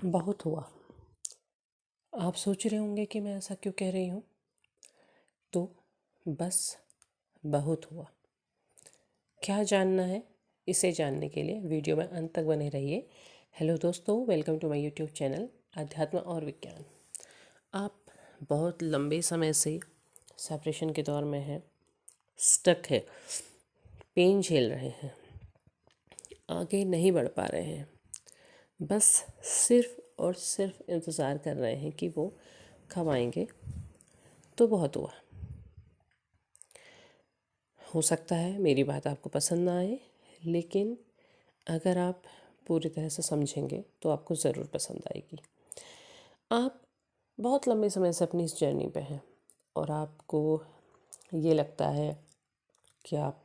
बहुत हुआ। आप सोच रहे होंगे कि मैं ऐसा क्यों कह रही हूँ। तो बस बहुत हुआ। क्या जानना है, इसे जानने के लिए वीडियो में अंत तक बने रहिए। हेलो दोस्तों, welcome to my YouTube channel अध्यात्म और विज्ञान। आप बहुत लंबे समय से सेपरेशन के दौर में हैं, स्टक है, पेन झेल रहे हैं, आगे नहीं बढ़ पा रहे हैं, बस सिर्फ और सिर्फ इंतज़ार कर रहे हैं कि वो कब आएंगे। तो बहुत हुआ। हो सकता है मेरी बात आपको पसंद ना आए, लेकिन अगर आप पूरी तरह से समझेंगे तो आपको ज़रूर पसंद आएगी। आप बहुत लंबे समय से अपनी इस जर्नी पे हैं और आपको ये लगता है कि आप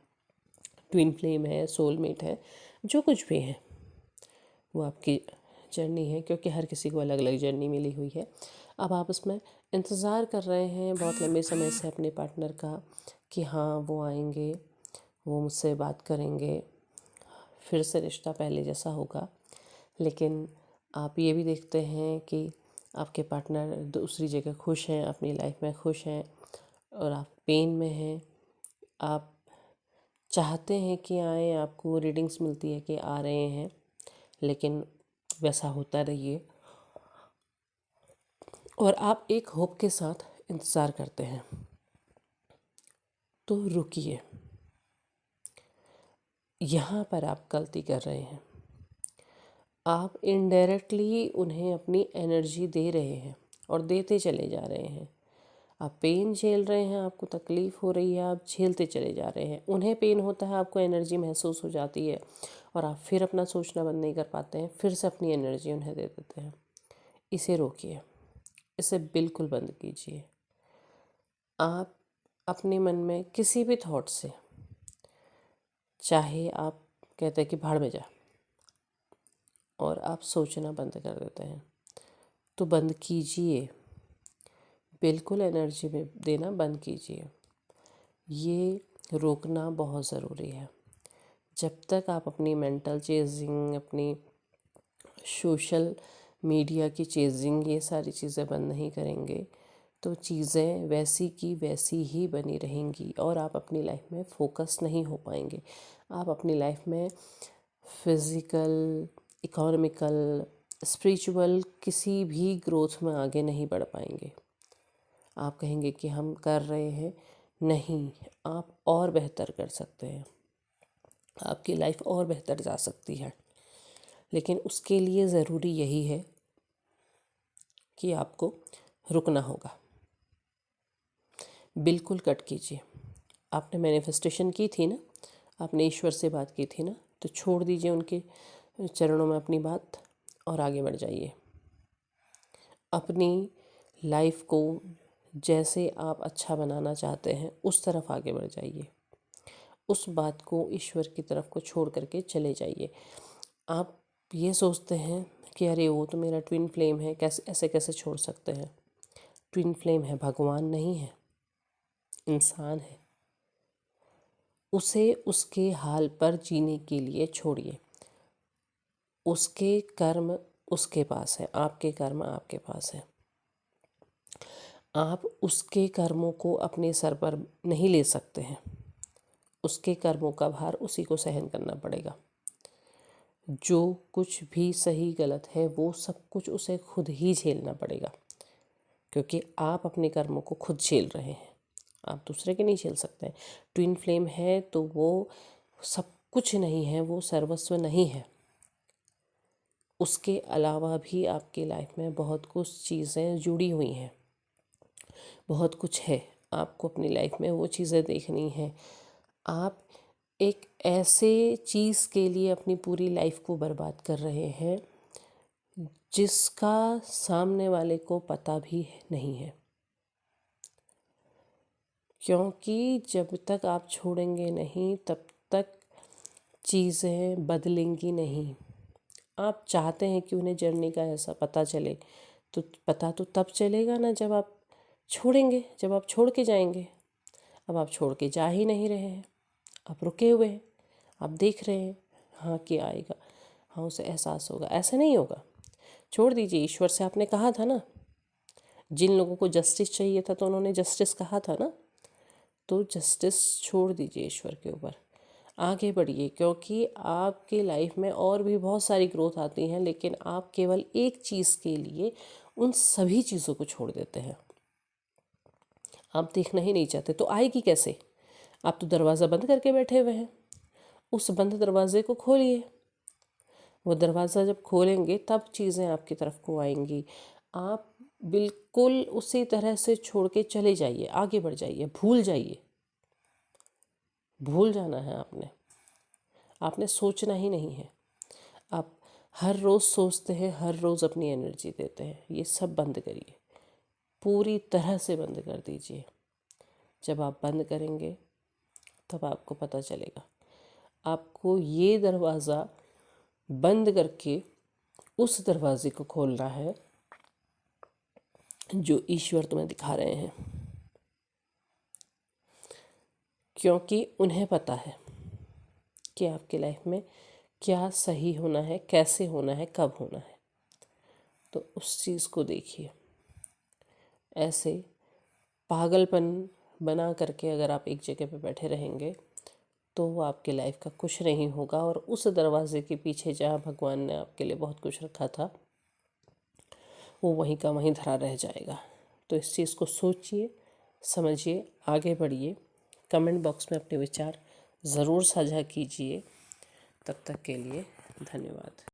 ट्विन फ्लेम है, सोलमेट है, जो कुछ भी है वो आपकी जर्नी है, क्योंकि हर किसी को अलग अलग जर्नी मिली हुई है। अब आप उसमें इंतज़ार कर रहे हैं बहुत लंबे समय से अपने पार्टनर का कि हाँ वो आएंगे, वो मुझसे बात करेंगे, फिर से रिश्ता पहले जैसा होगा। लेकिन आप ये भी देखते हैं कि आपके पार्टनर दूसरी जगह खुश हैं, अपनी लाइफ में खुश हैं और आप पेन में हैं। आप चाहते हैं कि आए, आपको रीडिंग्स मिलती है कि आ रहे हैं, लेकिन वैसा होता रहिए और आप एक होप के साथ इंतज़ार करते हैं। तो रुकिए, यहाँ पर आप गलती कर रहे हैं। आप इनडायरेक्टली उन्हें अपनी एनर्जी दे रहे हैं और देते चले जा रहे हैं। आप पेन झेल रहे हैं, आपको तकलीफ़ हो रही है, आप झेलते चले जा रहे हैं। उन्हें पेन होता है, आपको एनर्जी महसूस हो जाती है और आप फिर अपना सोचना बंद नहीं कर पाते हैं, फिर से अपनी एनर्जी उन्हें दे देते हैं। इसे रोकिए, इसे बिल्कुल बंद कीजिए। आप अपने मन में किसी भी थॉट से, चाहे आप कहते हैं कि भाड़ में जा, और आप सोचना बंद कर देते हैं, तो बंद कीजिए, बिल्कुल एनर्जी में देना बंद कीजिए। ये रोकना बहुत ज़रूरी है। जब तक आप अपनी मेंटल चेजिंग, अपनी सोशल मीडिया की चेजिंग, ये सारी चीज़ें बंद नहीं करेंगे तो चीज़ें वैसी की वैसी ही बनी रहेंगी और आप अपनी लाइफ में फोकस नहीं हो पाएंगे। आप अपनी लाइफ में फिज़िकल, इकोनॉमिकल, स्पिरिचुअल किसी भी ग्रोथ में आगे नहीं बढ़ पाएंगे। आप कहेंगे कि हम कर रहे हैं, नहीं, आप और बेहतर कर सकते हैं, आपकी लाइफ और बेहतर जा सकती है। लेकिन उसके लिए ज़रूरी यही है कि आपको रुकना होगा। बिल्कुल कट कीजिए। आपने मैनिफेस्टेशन की थी ना, आपने ईश्वर से बात की थी ना, तो छोड़ दीजिए उनके चरणों में अपनी बात और आगे बढ़ जाइए। अपनी लाइफ को जैसे आप अच्छा बनाना चाहते हैं उस तरफ आगे बढ़ जाइए। उस बात को ईश्वर की तरफ को छोड़ करके चले जाइए। आप ये सोचते हैं कि अरे वो तो मेरा ट्विन फ्लेम है, कैसे ऐसे कैसे छोड़ सकते हैं। ट्विन फ्लेम है, भगवान नहीं है, इंसान है। उसे उसके हाल पर जीने के लिए छोड़िए। उसके कर्म उसके पास है, आपके कर्म आपके पास है। आप उसके कर्मों को अपने सर पर नहीं ले सकते हैं। उसके कर्मों का भार उसी को सहन करना पड़ेगा। जो कुछ भी सही गलत है वो सब कुछ उसे खुद ही झेलना पड़ेगा, क्योंकि आप अपने कर्मों को खुद झेल रहे हैं, आप दूसरे के नहीं झेल सकते हैं। ट्विन फ्लेम है तो वो सब कुछ नहीं है, वो सर्वस्व नहीं है। उसके अलावा भी आपकी लाइफ में बहुत कुछ चीज़ें जुड़ी हुई हैं, बहुत कुछ है। आपको अपनी लाइफ में वो चीज़ें देखनी है। आप एक ऐसे चीज़ के लिए अपनी पूरी लाइफ को बर्बाद कर रहे हैं जिसका सामने वाले को पता भी नहीं है, क्योंकि जब तक आप छोड़ेंगे नहीं तब तक चीज़ें बदलेंगी नहीं। आप चाहते हैं कि उन्हें जर्नी का ऐसा पता चले, तो पता तो तब चलेगा ना जब आप छोड़ेंगे, जब आप छोड़ के जाएंगे। अब आप छोड़ के जा ही नहीं रहे हैं, आप रुके हुए हैं, आप देख रहे हैं हाँ कि आएगा, हाँ उसे एहसास होगा। ऐसा नहीं होगा। छोड़ दीजिए। ईश्वर से आपने कहा था ना, जिन लोगों को जस्टिस चाहिए था तो उन्होंने जस्टिस कहा था ना, तो जस्टिस छोड़ दीजिए ईश्वर के ऊपर, आगे बढ़िए। क्योंकि आपके लाइफ में और भी बहुत सारी ग्रोथ आती हैं, लेकिन आप केवल एक चीज़ के लिए उन सभी चीज़ों को छोड़ देते हैं। आप देखना ही नहीं चाहते, तो आएगी कैसे? आप तो दरवाज़ा बंद करके बैठे हुए हैं। उस बंद दरवाजे को खोलिए। वो दरवाज़ा जब खोलेंगे तब चीज़ें आपकी तरफ को आएंगी। आप बिल्कुल उसी तरह से छोड़ के चले जाइए, आगे बढ़ जाइए, भूल जाइए। भूल जाना है आपने, आपने सोचना ही नहीं है। आप हर रोज़ सोचते हैं, हर रोज़ अपनी एनर्जी देते हैं, ये सब बंद करिए, पूरी तरह से बंद कर दीजिए। जब आप बंद करेंगे तब आपको पता चलेगा। आपको ये दरवाज़ा बंद करके उस दरवाजे को खोलना है जो ईश्वर तुम्हें दिखा रहे हैं, क्योंकि उन्हें पता है कि आपकी लाइफ में क्या सही होना है, कैसे होना है, कब होना है। तो उस चीज़ को देखिए। ऐसे पागलपन बना करके अगर आप एक जगह पे बैठे रहेंगे तो वो आपके लाइफ का कुछ नहीं होगा, और उस दरवाजे के पीछे जहाँ भगवान ने आपके लिए बहुत कुछ रखा था वो वहीं का वहीं धरा रह जाएगा। तो इस चीज़ को सोचिए, समझिए, आगे बढ़िए। कमेंट बॉक्स में अपने विचार ज़रूर साझा कीजिए। तब तक के लिए धन्यवाद।